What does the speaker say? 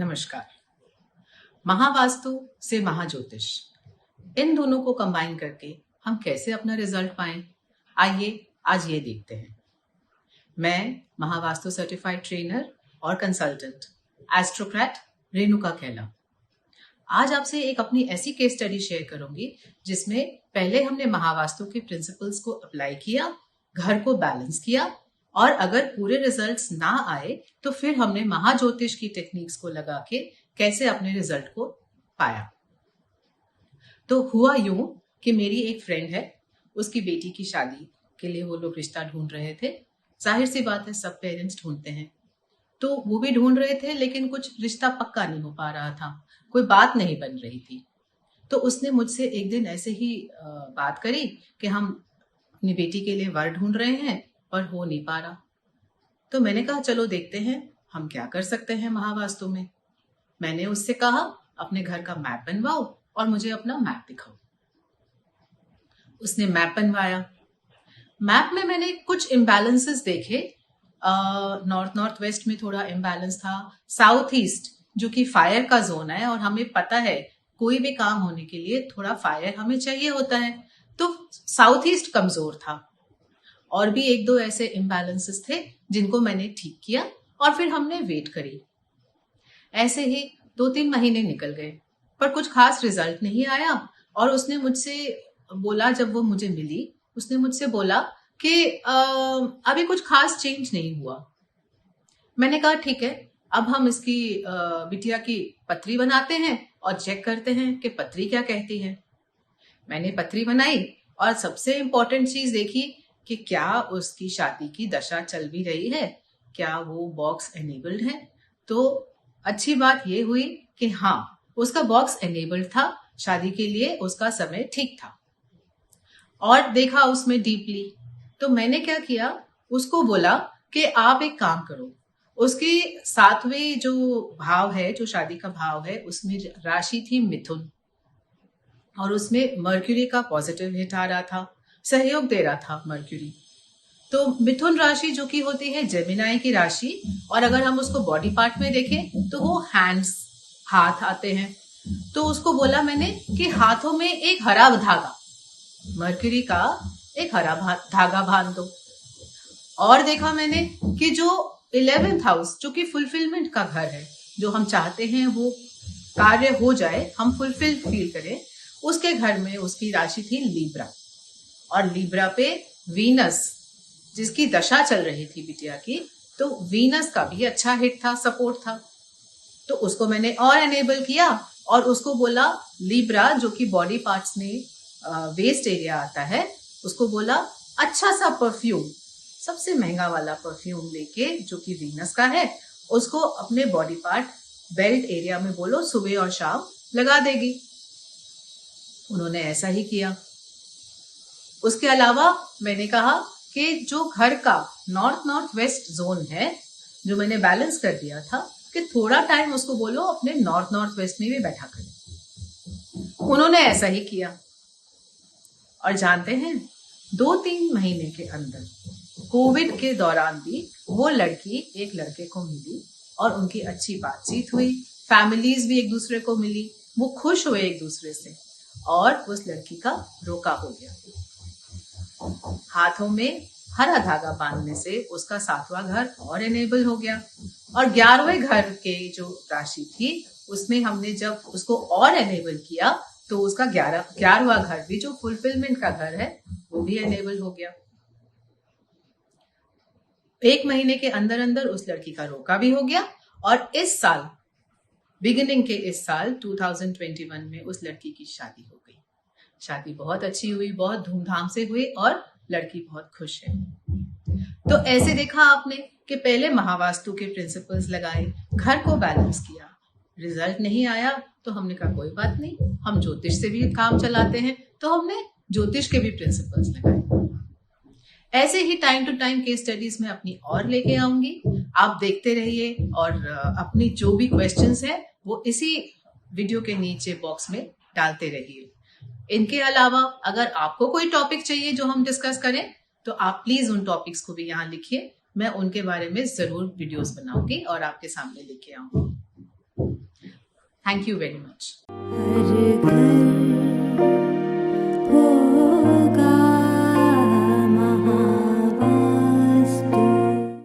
नमस्कार। महावास्तु से महाज्योतिष, इन दोनों को कंबाइन करके हम कैसे अपना रिजल्ट पाएं, आइए आज ये देखते हैं। मैं महावास्तु सर्टिफाइड ट्रेनर और कंसल्टेंट एस्ट्रोक्रेट रेणुका कैला आज आपसे एक अपनी ऐसी केस स्टडी शेयर करूंगी जिसमें पहले हमने महावास्तु के प्रिंसिपल्स को अप्लाई किया, घर को बैलेंस किया और अगर पूरे रिजल्ट्स ना आए तो फिर हमने महाज्योतिष की टेक्निक्स को लगा के कैसे अपने रिजल्ट को पाया। तो हुआ यूं कि मेरी एक फ्रेंड है, उसकी बेटी की शादी के लिए वो लोग रिश्ता ढूंढ रहे थे। जाहिर सी बात है, सब पेरेंट्स ढूंढते हैं, तो वो भी ढूंढ रहे थे, लेकिन कुछ रिश्ता पक्का नहीं हो पा रहा था, कोई बात नहीं बन रही थी। तो उसने मुझसे एक दिन ऐसे ही बात करी कि हम अपनी बेटी के लिए वर ढूंढ रहे हैं और हो नहीं पा रहा। तो मैंने कहा चलो देखते हैं हम क्या कर सकते हैं महावास्तु में। मैंने उससे कहा अपने घर का मैप बनवाओ और मुझे अपना मैप दिखाओ। उसने मैप बनवाया। मैप में मैंने कुछ इम्बैलेंसेस देखे। नॉर्थ वेस्ट में थोड़ा इम्बैलेंस था, साउथ ईस्ट जो कि फायर का जोन है और हमें पता है कोई भी काम होने के लिए थोड़ा फायर हमें चाहिए होता है, तो साउथ ईस्ट कमजोर था। और भी एक दो ऐसे इम्बैलेंसेस थे जिनको मैंने ठीक किया और फिर हमने वेट करी। ऐसे ही 2-3 महीने निकल गए पर कुछ खास रिजल्ट नहीं आया। और उसने मुझसे बोला, जब वो मुझे मिली उसने मुझसे बोला कि अभी कुछ खास चेंज नहीं हुआ। मैंने कहा ठीक है, अब हम इसकी बिटिया की पत्री बनाते हैं और चेक करते हैं कि पत्री क्या कहती है। मैंने पत्री बनाई और सबसे इम्पोर्टेंट चीज देखी कि क्या उसकी शादी की दशा चल भी रही है, क्या वो बॉक्स एनेबल्ड है। तो अच्छी बात ये हुई कि हाँ, उसका बॉक्स एनेबल्ड था, शादी के लिए उसका समय ठीक था। और देखा उसमें डीपली, तो मैंने क्या किया, उसको बोला कि आप एक काम करो, उसकी 7वें जो भाव है, जो शादी का भाव है, उसमें राशि थी मिथुन और उसमें मर्क्यूरी का पॉजिटिव हिट आ रहा था, सहयोग दे रहा था मर्क्यूरी। तो मिथुन राशि जो कि होती है जेमिनाई की राशि, और अगर हम उसको बॉडी पार्ट में देखें तो वो हैंड्स, हाथ आते हैं। तो उसको बोला मैंने कि हाथों में एक हरा धागा, मर्क्यूरी का एक हरा धागा बांध दो। और देखा मैंने कि जो 11th हाउस जो कि फुलफिलमेंट का घर है, जो हम चाहते हैं वो कार्य हो जाए, हम फुलफिल फील करें, उसके घर में उसकी राशि थी लीब्रा। और लीब्रा पे वीनस, जिसकी दशा चल रही थी बिटिया की, तो वीनस का भी अच्छा हिट था, सपोर्ट था। तो उसको मैंने और एनेबल किया और उसको बोला लीब्रा जो कि बॉडी पार्ट्स में वेस्ट एरिया आता है, उसको बोला अच्छा सा परफ्यूम, सबसे महंगा वाला परफ्यूम लेके जो कि वीनस का है, उसको अपने बॉडी पार्ट बेल्ट एरिया में बोलो, सुबह और शाम लगा देगी। उन्होंने ऐसा ही किया। उसके अलावा मैंने कहा कि जो घर का नॉर्थ वेस्ट जोन है, जो मैंने बैलेंस कर दिया था, कि थोड़ा टाइम उसको बोलो अपने नॉर्थ वेस्ट में भी बैठा करें। उन्होंने ऐसा ही किया। और जानते हैं, 2-3 महीने के अंदर, कोविड के दौरान भी वो लड़की एक लड़के को मिली और उनकी अच्छी बातचीत हुई, फैमिलीज भी एक दूसरे को मिली, वो खुश हुए एक दूसरे से और उस लड़की का रोका हो गया। हाथों में हरा धागा बांधने से उसका 7वां घर और एनेबल हो गया। और 11वें घर के जो राशि थी उसमें हमने जब उसको और एनेबल किया तो उसका 11वां घर भी जो फुलफिलमेंट का घर है वो भी एनेबल हो गया। 1 महीने के अंदर अंदर उस लड़की का रोका भी हो गया। और इस साल, बिगिनिंग के इस साल 2021 में उस लड़की की शादी हो गई। शादी बहुत अच्छी हुई, बहुत धूमधाम से हुई और लड़की बहुत खुश है। तो ऐसे देखा आपने कि पहले महावास्तु के प्रिंसिपल्स लगाए, घर को बैलेंस किया, रिजल्ट नहीं आया तो हमने कहा कोई बात नहीं, हम ज्योतिष से भी काम चलाते हैं, तो हमने ज्योतिष के भी प्रिंसिपल्स लगाए। ऐसे ही time to time case studies में अपनी और लेके आऊंगी, आप देखते रहिए और अपनी जो भी क्वेश्चंस है वो इसी वीडियो के नीचे बॉक्स में डालते रहिए। इनके अलावा अगर आपको कोई टॉपिक चाहिए जो हम डिस्कस करें तो आप प्लीज उन टॉपिक्स को भी यहाँ लिखिए, मैं उनके बारे में जरूर वीडियोस बनाऊंगी और आपके सामने लेके आऊंगी। Thank you very much.